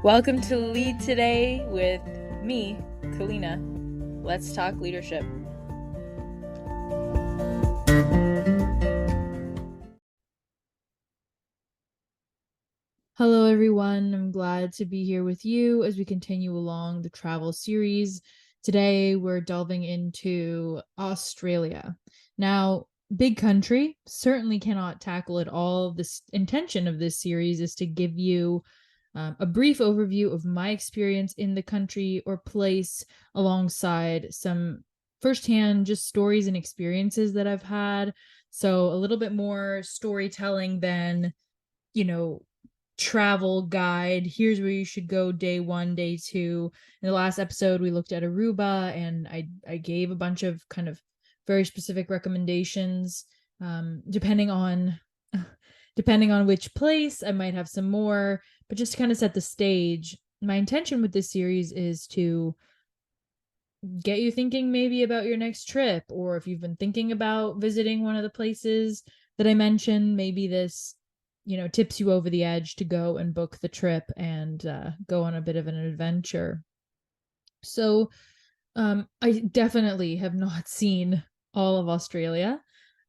Welcome to Lead Today with me, Kalina. Let's talk leadership. Hello, everyone. I'm glad to be here with you as we continue along the travel series. Today, we're delving into Australia. Now, big country, certainly cannot tackle it all. This intention of this series is to give you a brief overview of my experience in the country or place alongside some firsthand just stories and experiences that I've had. So a little bit more storytelling than, travel guide. Here's where you should go day 1, day 2. In the last episode, we looked at Aruba, and I gave a bunch of kind of very specific recommendations. Depending on which place, I might have some more, but just to kind of set the stage, my intention with this series is to get you thinking maybe about your next trip, or if you've been thinking about visiting one of the places that I mentioned, maybe this tips you over the edge to go and book the trip and go on a bit of an adventure. So I definitely have not seen all of Australia.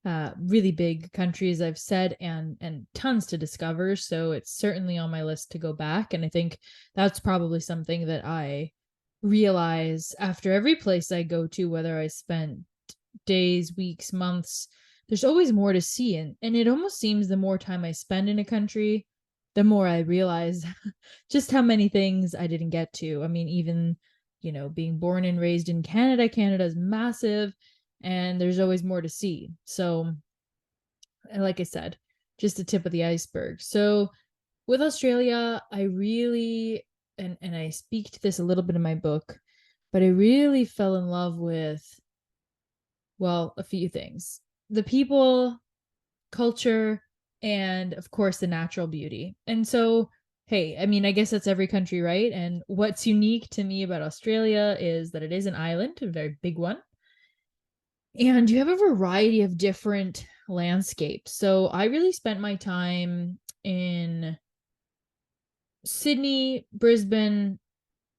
Really big country, as I've said, and tons to discover. So it's certainly on my list to go back. And I think that's probably something that I realize after every place I go to, whether I spent days, weeks, months, there's always more to see. And it almost seems the more time I spend in a country, the more I realize just how many things I didn't get to. I mean, even, being born and raised in Canada, Canada's massive, and there's always more to see. So, like I said, just the tip of the iceberg. So, with Australia, I really, and I speak to this a little bit in my book, but I really fell in love with, well, a few things. The people, culture, and of course the natural beauty. And so, hey, I mean, I guess that's every country, right? And what's unique to me about Australia is that it is an island, a very big one. And you have a variety of different landscapes. So I really spent my time in Sydney, Brisbane,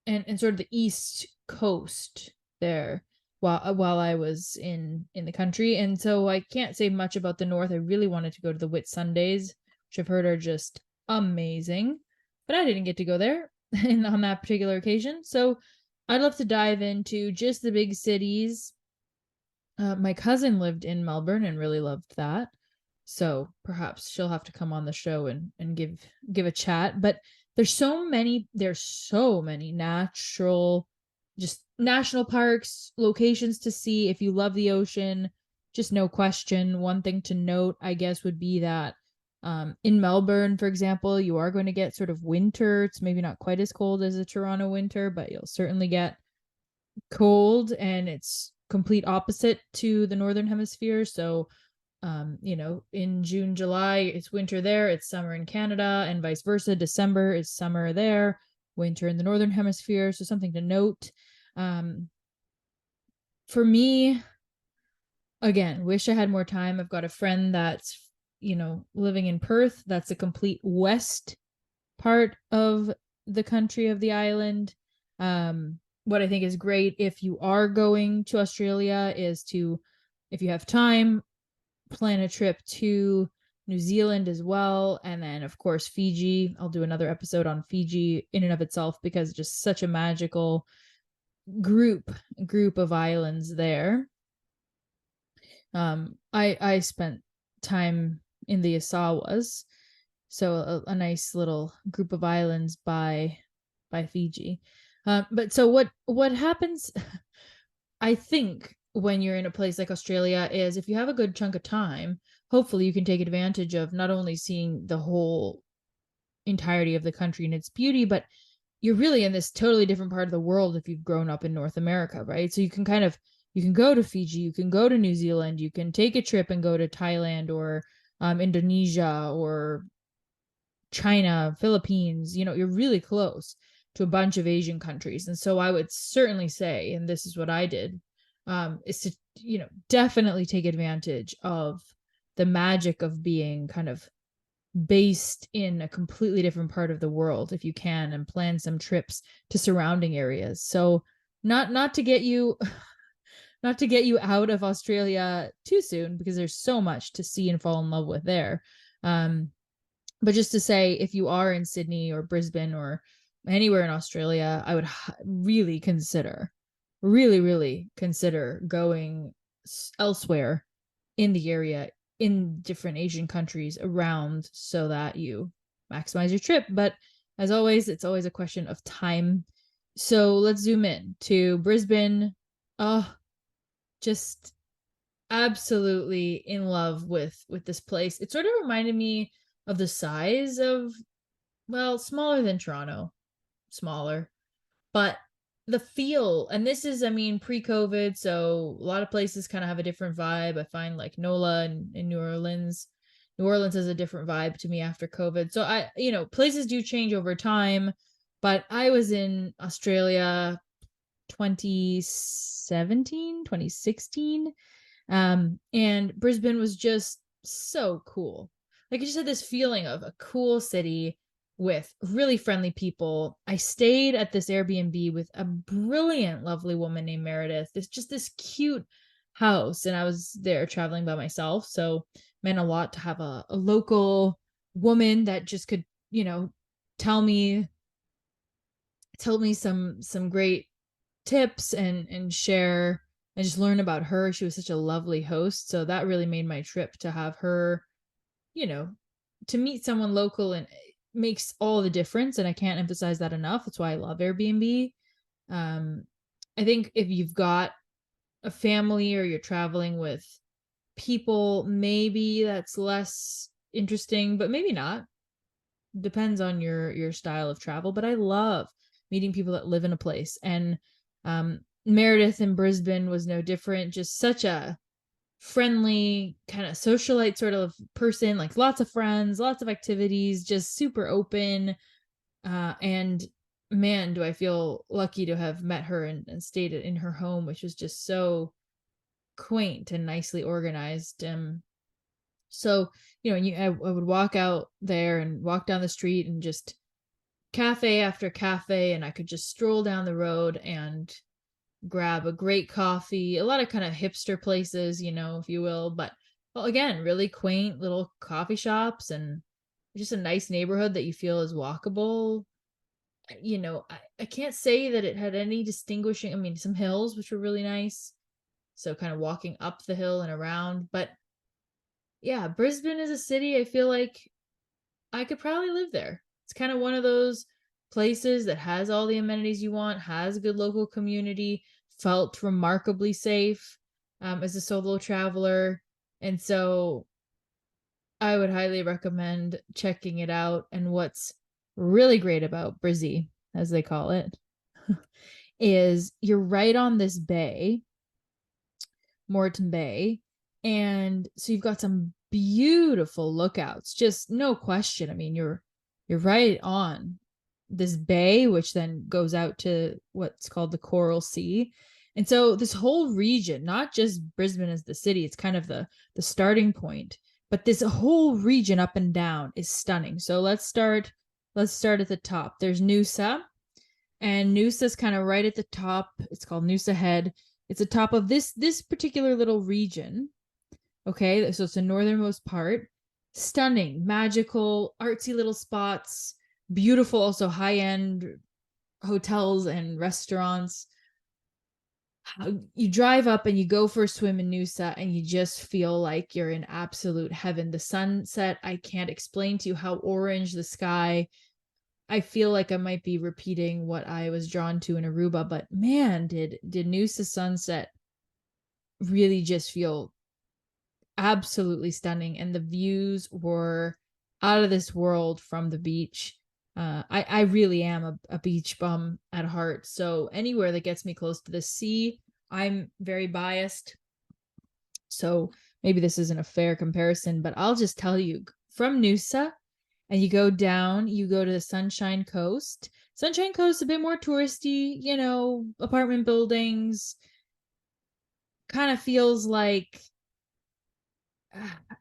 and sort of the east coast there while I was in the country. And so I can't say much about the north. I really wanted to go to the Whitsundays, which I've heard are just amazing, but I didn't get to go there on that particular occasion. So I'd love to dive into just the big cities. My cousin lived in Melbourne and really loved that, so perhaps she'll have to come on the show and give a chat. But there's so many natural, just national parks, locations to see. If you love the ocean, just no question. One thing to note, I guess, would be that in Melbourne, for example, you are going to get sort of winter. It's maybe not quite as cold as a Toronto winter, but you'll certainly get cold, and it's complete opposite to the northern hemisphere. So in June, July, it's winter there, it's summer in Canada, and vice versa. December is summer there, winter in the northern hemisphere. So something to note. For me, again, wish I had more time. I've got a friend that's, living in Perth. That's a complete west part of the country, of the island. What I think is great if you are going to Australia is to, if you have time, plan a trip to New Zealand as well. And then, of course, Fiji. I'll do another episode on Fiji in and of itself, because it's just such a magical group of islands there. I spent time in the Asawas, so a nice little group of islands by Fiji. But so what happens, I think, when you're in a place like Australia is, if you have a good chunk of time, hopefully you can take advantage of not only seeing the whole entirety of the country and its beauty, but you're really in this totally different part of the world if you've grown up in North America, right? So you can go to Fiji, you can go to New Zealand, you can take a trip and go to Thailand or Indonesia or China, Philippines. You're really close to a bunch of Asian countries. And so I would certainly say, and this is what I did, is to, definitely take advantage of the magic of being kind of based in a completely different part of the world if you can, and plan some trips to surrounding areas. So not to get you not to get you out of Australia too soon, because there's so much to see and fall in love with there. Um, but just to say, if you are in Sydney or Brisbane or anywhere in Australia, I would really consider, really consider going elsewhere in the area, in different Asian countries around, so that you maximize your trip. But as always, it's always a question of time. So let's zoom in to Brisbane. Oh, just absolutely in love with this place. It sort of reminded me of the size of, well, smaller than Toronto, smaller, but the feel, and this is, I mean, pre-COVID, so a lot of places kind of have a different vibe. I find like NOLA and in New Orleans. New Orleans has a different vibe to me after COVID. So places do change over time, but I was in Australia 2017, 2016. And Brisbane was just so cool. Like, I just had this feeling of a cool city with really friendly people. I stayed at this Airbnb with a brilliant, lovely woman named Meredith. It's just this cute house, and I was there traveling by myself, so it meant a lot to have a local woman that just could, tell me some great tips and share and just learn about her. She was such a lovely host. So that really made my trip to have her, you know, to meet someone local, and it makes all the difference. And I can't emphasize that enough. That's why I love Airbnb. Um, I think if you've got a family or you're traveling with people, maybe that's less interesting, but maybe not. Depends on your style of travel. But I love meeting people that live in a place. And Meredith in Brisbane was no different. Just such a friendly kind of socialite sort of person, like lots of friends, lots of activities, just super open. And man, do I feel lucky to have met her and stayed in her home, which was just so quaint and nicely organized. So, I would walk out there and walk down the street, and just cafe after cafe, and I could just stroll down the road and grab a great coffee. A lot of kind of hipster places, if you will, but well, again, really quaint little coffee shops, and just a nice neighborhood that you feel is walkable. I can't say that it had any distinguishing, I mean, some hills, which were really nice. So kind of walking up the hill and around. But yeah, Brisbane is a city I feel like I could probably live there. It's kind of one of those places that has all the amenities you want, has a good local community, felt remarkably safe as a solo traveler. And so I would highly recommend checking it out. And what's really great about Brizzy, as they call it, is you're right on this bay, Moreton Bay. And so you've got some beautiful lookouts, just no question. I mean, you're right on this bay, which then goes out to what's called the Coral Sea. And so this whole region, not just Brisbane as the city, it's kind of the starting point, but this whole region up and down is stunning. So let's start at the top. There's Noosa, and Noosa's kind of right at the top. It's called Noosa Head. It's the top of this particular little region. Okay, so it's the northernmost part. Stunning, magical, artsy little spots, beautiful, also high-end hotels and restaurants. You drive up and you go for a swim in Noosa, and you just feel like you're in absolute heaven. The sunset, I can't explain to you how orange the sky. I feel like I might be repeating what I was drawn to in Aruba, but man, did Noosa sunset really just feel absolutely stunning. And the views were out of this world from the beach. I really am a beach bum at heart. So anywhere that gets me close to the sea, I'm very biased. So maybe this isn't a fair comparison, but I'll just tell you, from Noosa, and you go down, you go to the Sunshine Coast. Sunshine Coast, a bit more touristy, apartment buildings. Kind of feels like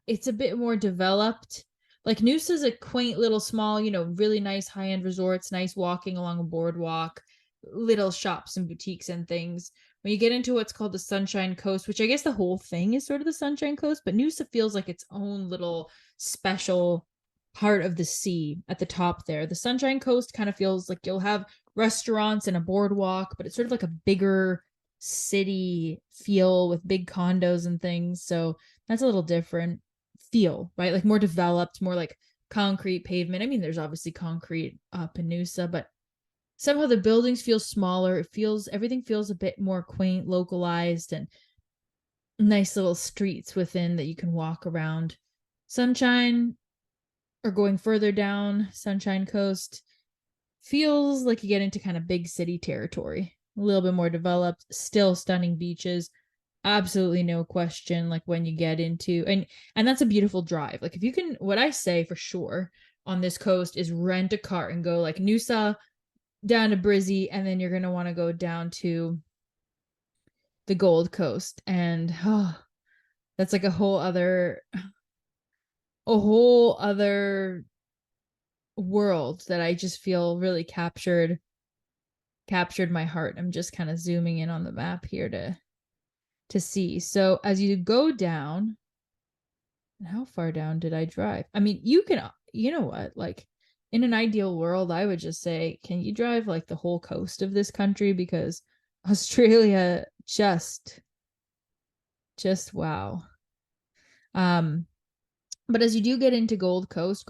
it's a bit more developed, like Noosa's a quaint little small, really nice high-end resorts, nice walking along a boardwalk, little shops and boutiques and things. When you get into what's called the Sunshine Coast, which I guess the whole thing is sort of the Sunshine Coast, but Noosa feels like its own little special part of the sea at the top there. The Sunshine Coast kind of feels like you'll have restaurants and a boardwalk, but it's sort of like a bigger city feel with big condos and things. So that's a little different feel, right? Like more developed, more like concrete pavement. I mean, there's obviously concrete up in Noosa, but somehow the buildings feel smaller. Everything feels a bit more quaint, localized, and nice little streets within that you can walk around. Sunshine, or going further down Sunshine Coast, feels like you get into kind of big city territory, a little bit more developed, still stunning beaches, absolutely no question. Like when you get into, and that's a beautiful drive. Like if you can, what I say for sure on this coast is rent a car and go like Noosa down to Brizzy, and then you're gonna want to go down to the Gold Coast, and that's like a whole other world that I just feel really captured my heart. I'm just kind of zooming in on the map here to see. So as you go down, how far down did I drive? I mean, you know what, like in an ideal world, I would just say, can you drive like the whole coast of this country? Because Australia just wow. But as you do get into Gold Coast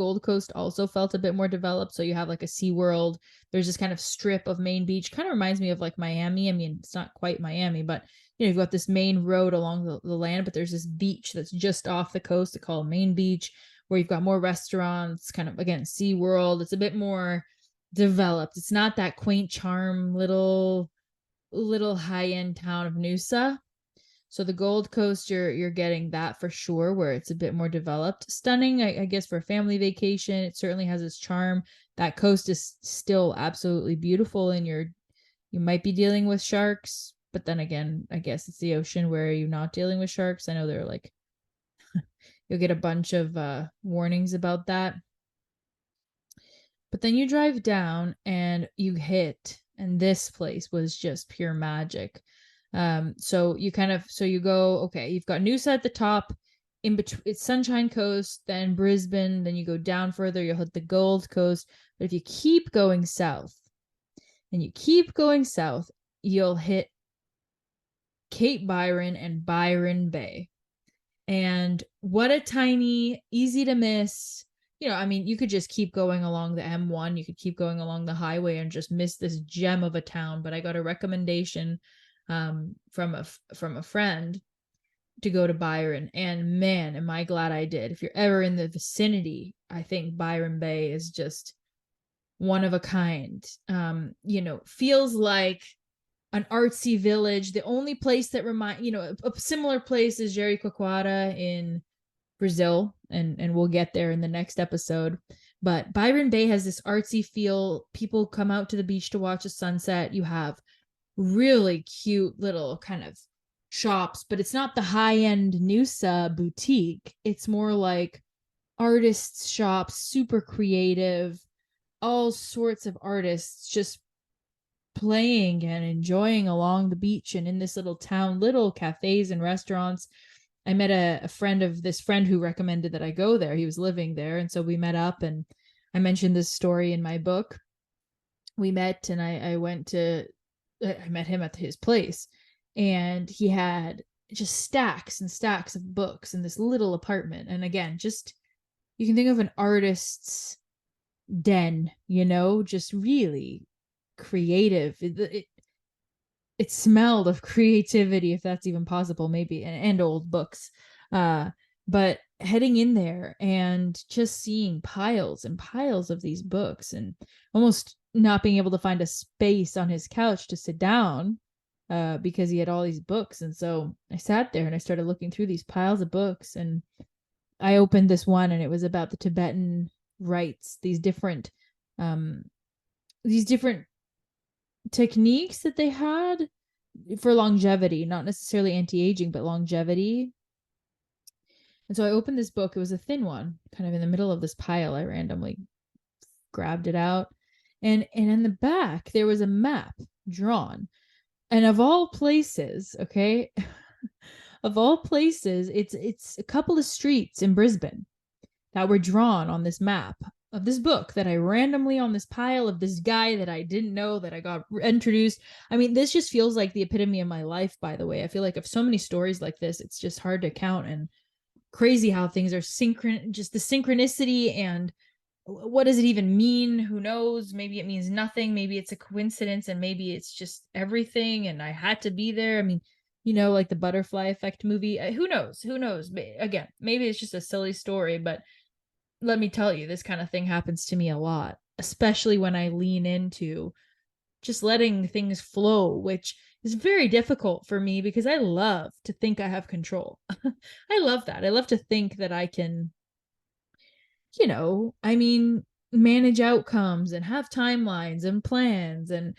also felt a bit more developed. So you have like a SeaWorld. There's this kind of strip of Main Beach. Kind of reminds me of like Miami. I mean, it's not quite Miami, but you've got this main road along the land, but there's this beach that's just off the coast. They call it Main Beach, where you've got more restaurants, kind of, again, SeaWorld. It's a bit more developed. It's not that quaint charm little high-end town of Noosa. So the Gold Coast, you're getting that for sure, where it's a bit more developed. Stunning, I guess, for a family vacation. It certainly has its charm. That coast is still absolutely beautiful, and you might be dealing with sharks, but then again, I guess it's the ocean where you're not dealing with sharks. I know they're like, you'll get a bunch of warnings about that. But then you drive down and you hit, and this place was just pure magic. So you go, okay, you've got Noosa at the top, in between it's Sunshine Coast, then Brisbane, then you go down further, you'll hit the Gold Coast. But if you keep going south and you keep going south, you'll hit Cape Byron and Byron Bay. And what a tiny, easy to miss, I mean, you could just keep going along the M1, you could keep going along the highway and just miss this gem of a town. But I got a recommendation from a friend to go to Byron, and man, am I glad I did. If you're ever in the vicinity, I think Byron Bay is just one of a kind. Feels like an artsy village. The only place that a similar place is Jericoacoara in Brazil, and we'll get there in the next episode. But Byron Bay has this artsy feel. People come out to the beach to watch a sunset. You have really cute little kind of shops, but it's not the high-end Noosa boutique. It's more like artists shops, super creative, all sorts of artists just playing and enjoying along the beach and in this little town, little cafes and restaurants. I met a friend of this friend who recommended that I go there. He was living there, and so we met up, and I mentioned this story in my book. We met, and I met him at his place, and he had just stacks and stacks of books in this little apartment. And again, just, you can think of an artist's den, just really creative. It smelled of creativity, if that's even possible, maybe, and old books. But heading in there and just seeing piles and piles of these books, and almost not being able to find a space on his couch to sit down because he had all these books. And so I sat there and I started looking through these piles of books, and I opened this one, and it was about the Tibetan rites, these different techniques that they had for longevity, not necessarily anti-aging, but longevity. And so I opened this book. It was a thin one, kind of in the middle of this pile. I randomly grabbed it out. And in the back, there was a map drawn. And of all places, okay, of all places, it's a couple of streets in Brisbane that were drawn on this map of this book that I randomly on this pile of this guy that I didn't know that I got introduced. I mean, this just feels like the epitome of my life, by the way. I feel like of so many stories like this, it's just hard to count, and crazy how things are just the synchronicity, and what does it even mean? Who knows? Maybe it means nothing. Maybe it's a coincidence, and maybe it's just everything. And I had to be there. I mean, like the butterfly effect movie. Who knows? Who knows? Again, maybe it's just a silly story, but let me tell you, this kind of thing happens to me a lot, especially when I lean into just letting things flow, which is very difficult for me because I love to think I have control. I love that. I love to think that I can, I mean, manage outcomes and have timelines and plans and,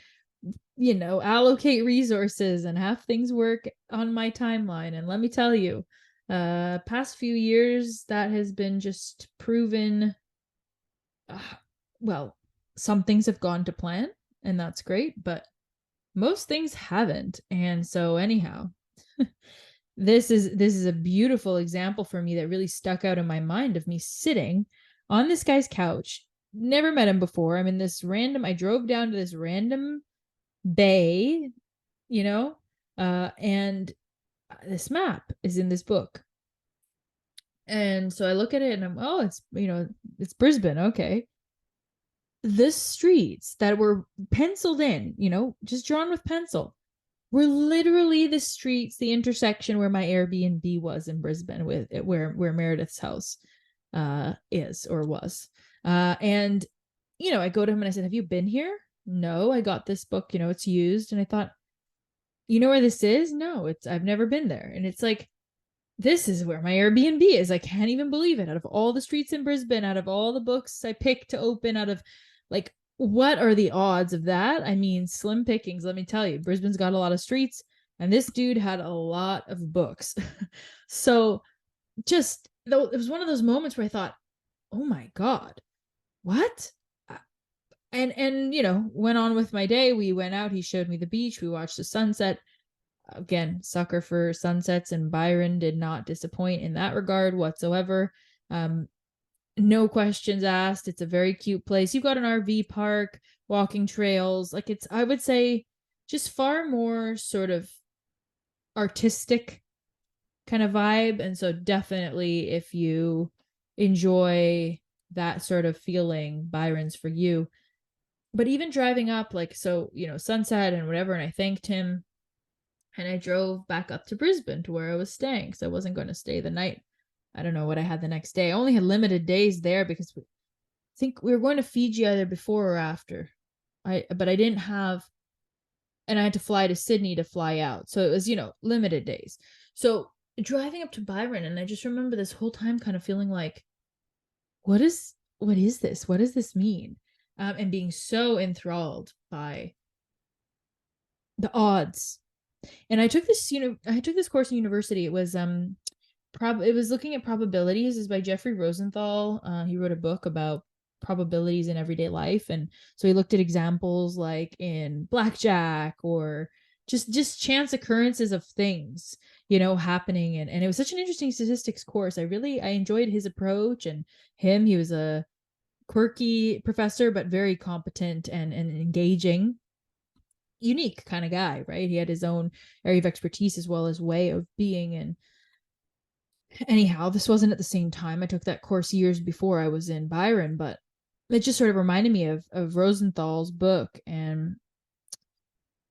allocate resources and have things work on my timeline. And let me tell you, past few years, that has been just proven. Well, some things have gone to plan, and that's great, but most things haven't. And so anyhow, this is a beautiful example for me that really stuck out in my mind of me sitting on this guy's couch. Never met him before. I'm in this I drove down to this random bay, and this map is in this book. And so I look at it and it's Brisbane. Okay. The streets that were penciled in, just drawn with pencil, were literally the streets, the intersection where my Airbnb was in Brisbane, with where Meredith's house is or was. And I go to him and I said, "Have you been here?" "No, I got this book, it's used." And I thought, "You know where this is?" "No, I've never been there." And it's like, this is where my Airbnb is. I can't even believe it. Out of all the streets in Brisbane, out of all the books I picked to open, out of what are the odds of that? I mean, slim pickings, let me tell you. Brisbane's got a lot of streets, and this dude had a lot of books. So just, though, it was one of those moments where I thought, oh my God, what? And went on with my day. We went out, he showed me the beach, we watched the sunset. Again, sucker for sunsets, and Byron did not disappoint in that regard whatsoever. No questions asked. It's a very cute place. You've got an RV park, walking trails. It's, I would say, just far more sort of artistic kind of vibe. And so definitely, if you enjoy that sort of feeling, Byron's for you. But even driving up, sunset and whatever, and I thanked him. And I drove back up to Brisbane to where I was staying, because I wasn't going to stay the night. I don't know what I had the next day. I only had limited days there because I think we were going to Fiji either before or after. But I didn't have, and I had to fly to Sydney to fly out. So it was, limited days. So driving up to Byron, and I just remember this whole time kind of feeling like, what is this? What does this mean? And being so enthralled by the odds. And I took this course in university. It was it was looking at probabilities. It's by Jeffrey Rosenthal. He wrote a book about probabilities in everyday life, and so he looked at examples like in blackjack or just chance occurrences of things happening, and it was such an interesting statistics course. I enjoyed his approach, and he was a quirky professor but very competent and engaging, unique kind of guy, right? He had his own area of expertise as well as way of being. And anyhow, this wasn't at the same time. I took that course years before I was in Byron, but it just sort of reminded me of Rosenthal's book and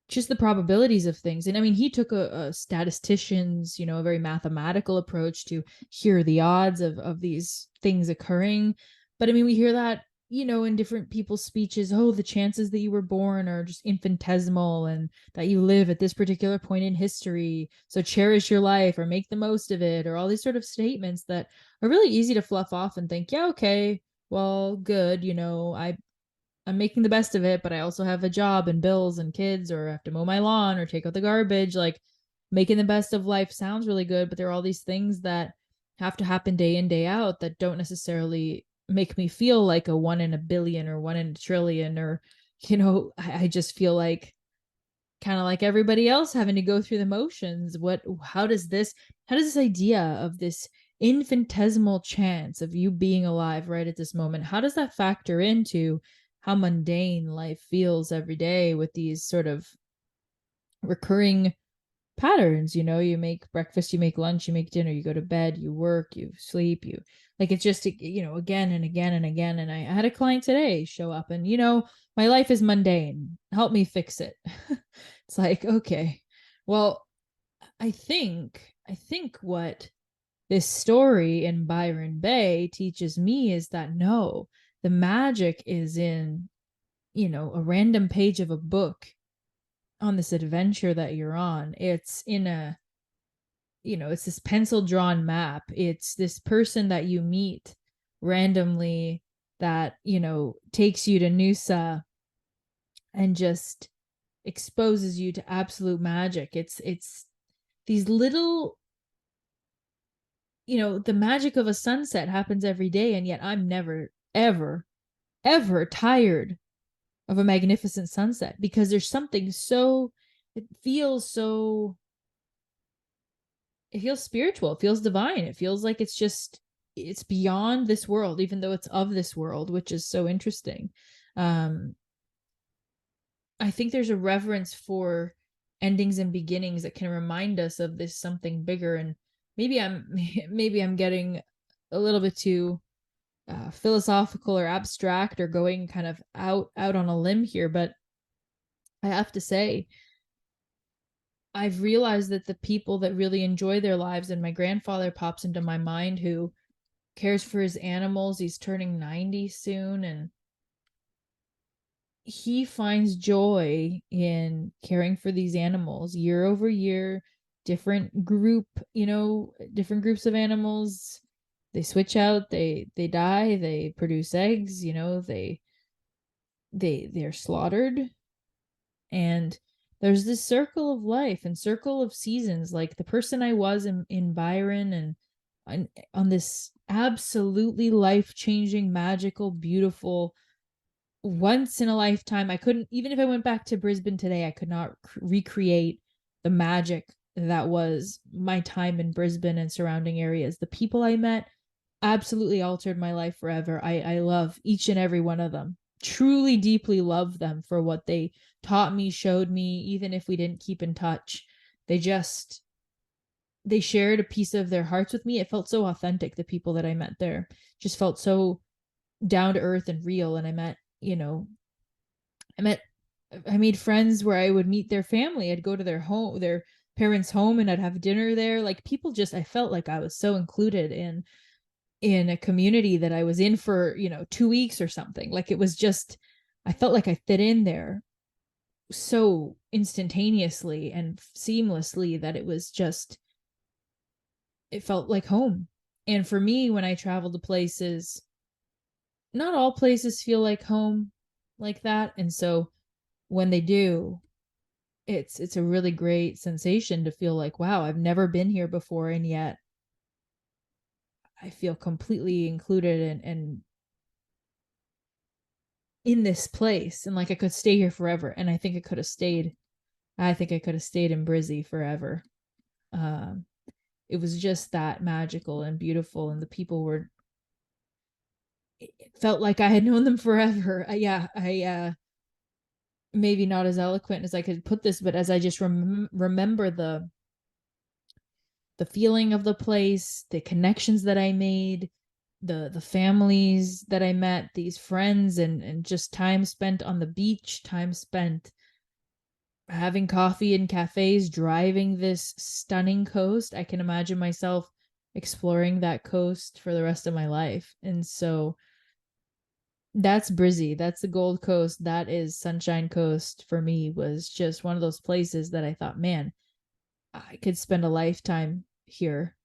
just the probabilities of things. And I mean, he took a statistician's, a very mathematical approach to here are the odds of these things occurring. But I mean, we hear that in different people's speeches, oh, the chances that you were born are just infinitesimal and that you live at this particular point in history. So cherish your life or make the most of it, or all these sort of statements that are really easy to fluff off and think, yeah, okay, well, good. I'm making the best of it, but I also have a job and bills and kids, or I have to mow my lawn or take out the garbage. Making the best of life sounds really good, but there are all these things that have to happen day in, day out that don't necessarily make me feel like a 1 in a billion or 1 in a trillion, or, I just feel like kind of like everybody else having to go through the motions. How does this idea of this infinitesimal chance of you being alive right at this moment, how does that factor into how mundane life feels every day with these sort of recurring patterns? You make breakfast, you make lunch, you make dinner, you go to bed, you work, you sleep, you like, it's just, again and again and again. And I had a client today show up, and my life is mundane, help me fix it. It's like, okay, well, I think what this story in Byron Bay teaches me is that no, the magic is in a random page of a book, on this adventure that you're on. It's in it's this pencil drawn map. It's this person that you meet randomly that, takes you to Noosa and just exposes you to absolute magic. It's these little, the magic of a sunset happens every day, and yet I'm never, ever, ever tired of a magnificent sunset, because there's something so, it feels so, it feels spiritual, it feels divine, it feels like it's beyond this world, even though it's of this world, which is so interesting. I think there's a reverence for endings and beginnings that can remind us of this something bigger. And maybe I'm getting a little bit too philosophical or abstract, or going kind of out on a limb here, but I have to say, I've realized that the people that really enjoy their lives, and my grandfather pops into my mind, who cares for his animals. He's turning 90 soon, and he finds joy in caring for these animals year over year, different groups of animals. They switch out, they die, they produce eggs, they're slaughtered, and there's this circle of life and circle of seasons, like the person I was in Byron, and on this absolutely life-changing, magical, beautiful, once in a lifetime. I couldn't, even if I went back to Brisbane today, I could not recreate the magic that was my time in Brisbane and surrounding areas. The people I met absolutely altered my life forever. I love each and every one of them. Truly, deeply love them for what they taught me, showed me, even if we didn't keep in touch. They shared a piece of their hearts with me. It felt so authentic. The people that I met there just felt so down to earth and real. And I met I made friends where I would meet their family. I'd go to their parents' home, and I'd have dinner there. Like, people just, I felt like I was so included in a community that I was in for, 2 weeks or something. Like, it was just, I felt like I fit in there so instantaneously and seamlessly that it felt like home. And for me, when I travel to places, not all places feel like home like that. And so when they do, it's a really great sensation to feel like, wow, I've never been here before, and yet I feel completely included and in this place, and like I could stay here forever. And I think I could have stayed in Brizzy forever. Um, it was just that magical and beautiful, and the people were, it felt like I had known them forever. Yeah, I maybe not as eloquent as I could put this, but as I just remember the feeling of the place, the connections that I made, the families that I met, these friends, and just time spent on the beach, time spent having coffee in cafes, driving this stunning coast. I can imagine myself exploring that coast for the rest of my life. And so that's Brizzy. That's the Gold Coast. That is Sunshine Coast for me, was just one of those places that I thought, man, I could spend a lifetime here,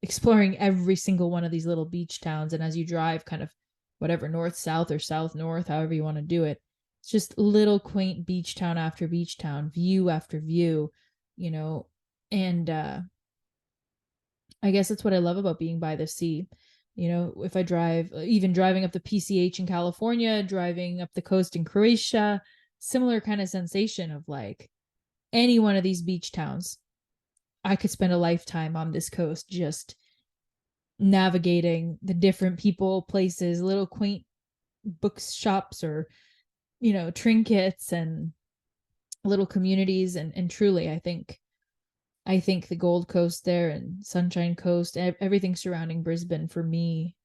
exploring every single one of these little beach towns. And as you drive kind of whatever, north, south, or south, north, however you want to do it, it's just little quaint beach town after beach town, view after view, you know, and I guess that's what I love about being by the sea. You know, if I drive, even driving up the PCH in California, driving up the coast in Croatia, similar kind of sensation of like any one of these beach towns. I could spend a lifetime on this coast just navigating the different people, places, little quaint bookshops or, trinkets and little communities. And truly, I think the Gold Coast there and Sunshine Coast, everything surrounding Brisbane for me,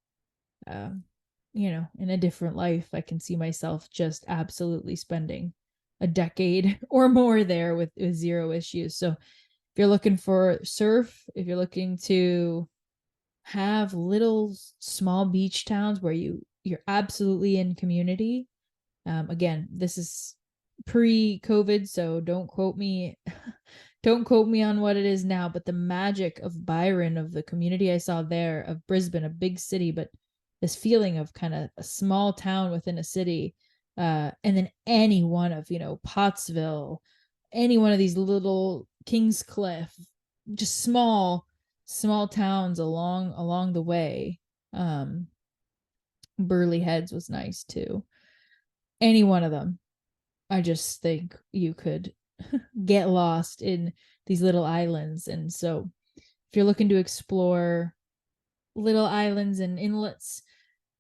uh, in a different life, I can see myself just absolutely spending a decade or more there with zero issues. So if you're looking for surf, if you're looking to have little small beach towns where you're absolutely in community. Again, this is pre-COVID, so don't quote me. Don't quote me on what it is now, but the magic of Byron, of the community I saw there, of Brisbane, a big city, but this feeling of kind of a small town within a city, and then any one of Pottsville, any one of these little Kingscliff, just small towns along the way. Burley Heads was nice too. Any one of them. I just think you could get lost in these little islands. And so if you're looking to explore little islands and inlets,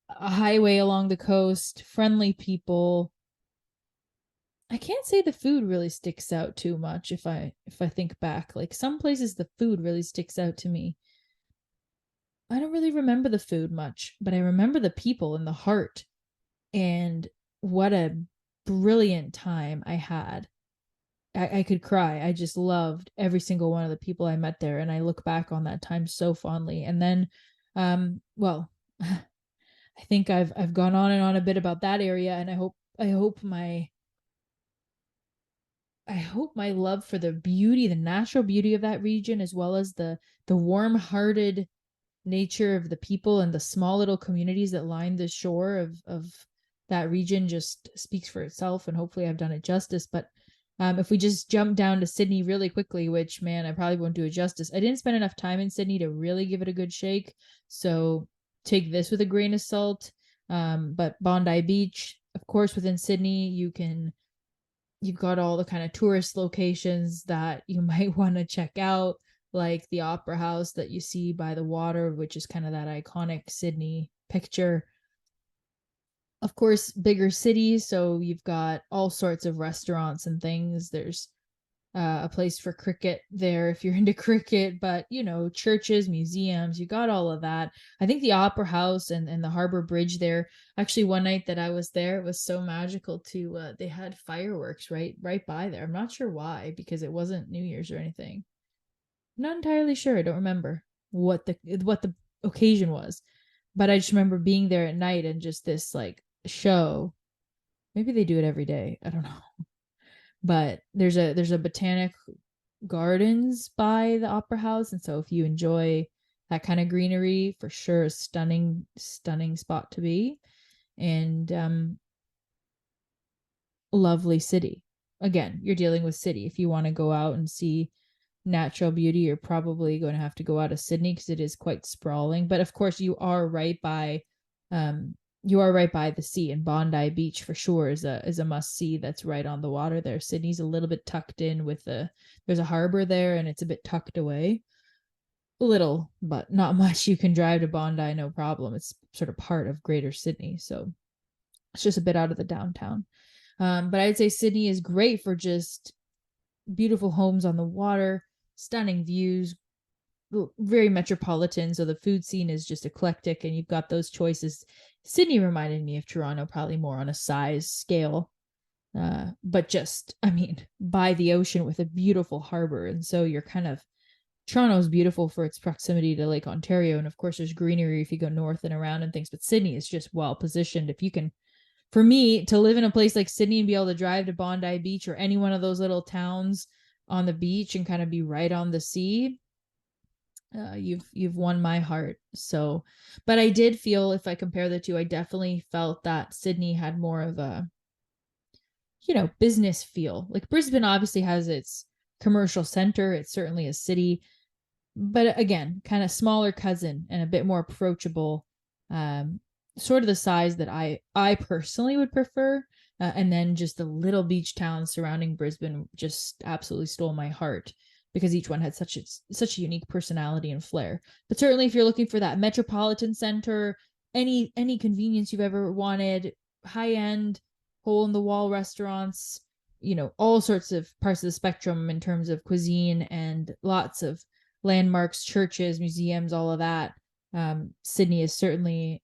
a highway along the coast, friendly people, I can't say the food really sticks out too much if I think back. Like some places the food really sticks out to me. I don't really remember the food much, but I remember the people and the heart and what a brilliant time I had. I could cry. I just loved every single one of the people I met there. And I look back on that time so fondly. And then, well, I think I've gone on and on a bit about that area. And I hope my love for the beauty, the natural beauty of that region, as well as the warm-hearted nature of the people and the small little communities that line the shore of that region just speaks for itself. And hopefully I've done it justice. But if we just jump down to Sydney really quickly, which man, I probably won't do it justice. I didn't spend enough time in Sydney to really give it a good shake. So take this with a grain of salt. But Bondi Beach, of course, within Sydney, you've got all the kind of tourist locations that you might want to check out, like the Opera House that you see by the water, which is kind of that iconic Sydney picture. Of course, bigger cities, so you've got all sorts of restaurants and things. There's a place for cricket there if you're into cricket, but churches, museums, you got all of that. I think the Opera House and the Harbor Bridge there. Actually, one night that I was there, it was so magical too. They had fireworks right by there. I'm not sure why, because it wasn't New Year's or anything. I'm not entirely sure. I don't remember what the occasion was, but I just remember being there at night and just this like show. Maybe they do it every day. I don't know. But there's a botanic gardens by the Opera House, and so if you enjoy that kind of greenery, for sure, a stunning spot to be. And lovely city. Again, you're dealing with city. If you want to go out and see natural beauty, you're probably going to have to go out of Sydney because it is quite sprawling. But of course, you are right by the sea, and Bondi Beach for sure is a must see. That's right on the water there. Sydney's a little bit tucked in there's a harbor there and it's a bit tucked away. A little, but not much. You can drive to Bondi no problem. It's sort of part of Greater Sydney, so it's just a bit out of the downtown. But I'd say Sydney is great for just beautiful homes on the water, stunning views, very metropolitan. So the food scene is just eclectic and you've got those choices. Sydney reminded me of Toronto, probably more on a size scale. But just, I mean, by the ocean with a beautiful harbor. And so you're kind of, Toronto's beautiful for its proximity to Lake Ontario. And of course, there's greenery if you go north and around and things. But Sydney is just well positioned. If you can, for me, to live in a place like Sydney and be able to drive to Bondi Beach or any one of those little towns on the beach and kind of be right on the sea, you've won my heart. So, but I did feel, if I compare the two, I definitely felt that Sydney had more of a business feel. Like Brisbane obviously has its commercial center. It's certainly a city. but again, kind of smaller cousin and a bit more approachable, sort of the size that I personally would prefer. And then just the little beach towns surrounding Brisbane just absolutely stole my heart because each one had such a unique personality and flair. But certainly, if you're looking for that metropolitan center, any convenience you've ever wanted, high end, hole in the wall restaurants, all sorts of parts of the spectrum in terms of cuisine and lots of landmarks, churches, museums, all of that. Sydney is certainly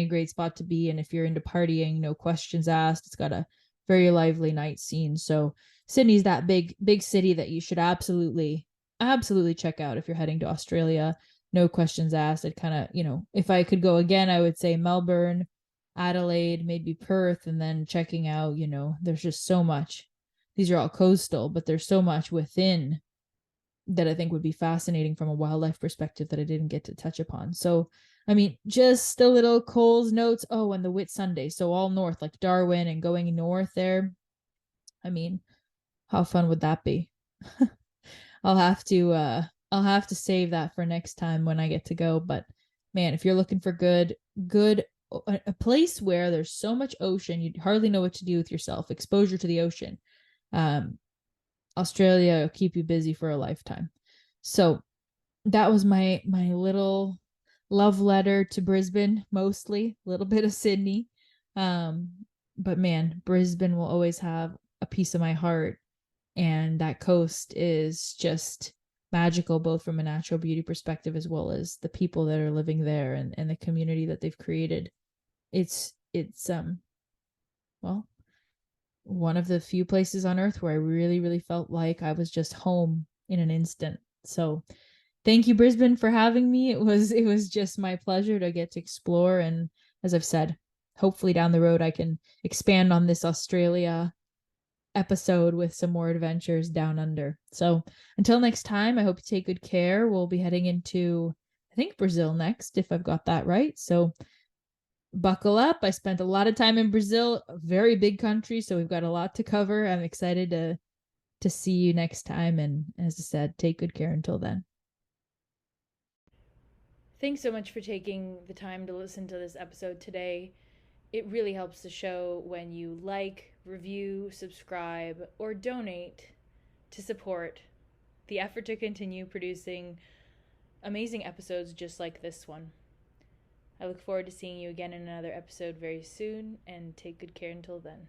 a great spot to be. And if you're into partying, no questions asked. It's got a very lively night scene. So Sydney's that big city that you should absolutely check out if you're heading to Australia. No questions asked. I'd kind of, if I could go again, I would say Melbourne, Adelaide, maybe Perth, and then checking out, there's just so much. These are all coastal, but there's so much within that I think would be fascinating from a wildlife perspective that I didn't get to touch upon. So, I mean, just a little Coles notes. Oh, and the Whitsunday. So all north, like Darwin and going north there. I mean, how fun would that be? I'll have to I'll have to save that for next time when I get to go. But man, if you're looking for good a place where there's so much ocean, you'd hardly know what to do with yourself. Exposure to the ocean. Australia will keep you busy for a lifetime. So that was my little love letter to Brisbane, mostly a little bit of Sydney. Um, but man, Brisbane will always have a piece of my heart, and that coast is just magical, both from a natural beauty perspective as well as the people that are living there and the community that they've created. It's well, one of the few places on earth where I really felt like I was just home in an instant. So thank you, Brisbane, for having me. It was just my pleasure to get to explore. And as I've said, hopefully down the road I can expand on this Australia episode with some more adventures down under. So until next time, I hope you take good care. We'll be heading into, I think, Brazil next, if I've got that right. So buckle up. I spent a lot of time in Brazil, a very big country, so we've got a lot to cover. I'm excited to see you next time. And as I said, take good care until then. Thanks so much for taking the time to listen to this episode today. It really helps the show when you like, review, subscribe, or donate to support the effort to continue producing amazing episodes just like this one. I look forward to seeing you again in another episode very soon, and take good care until then.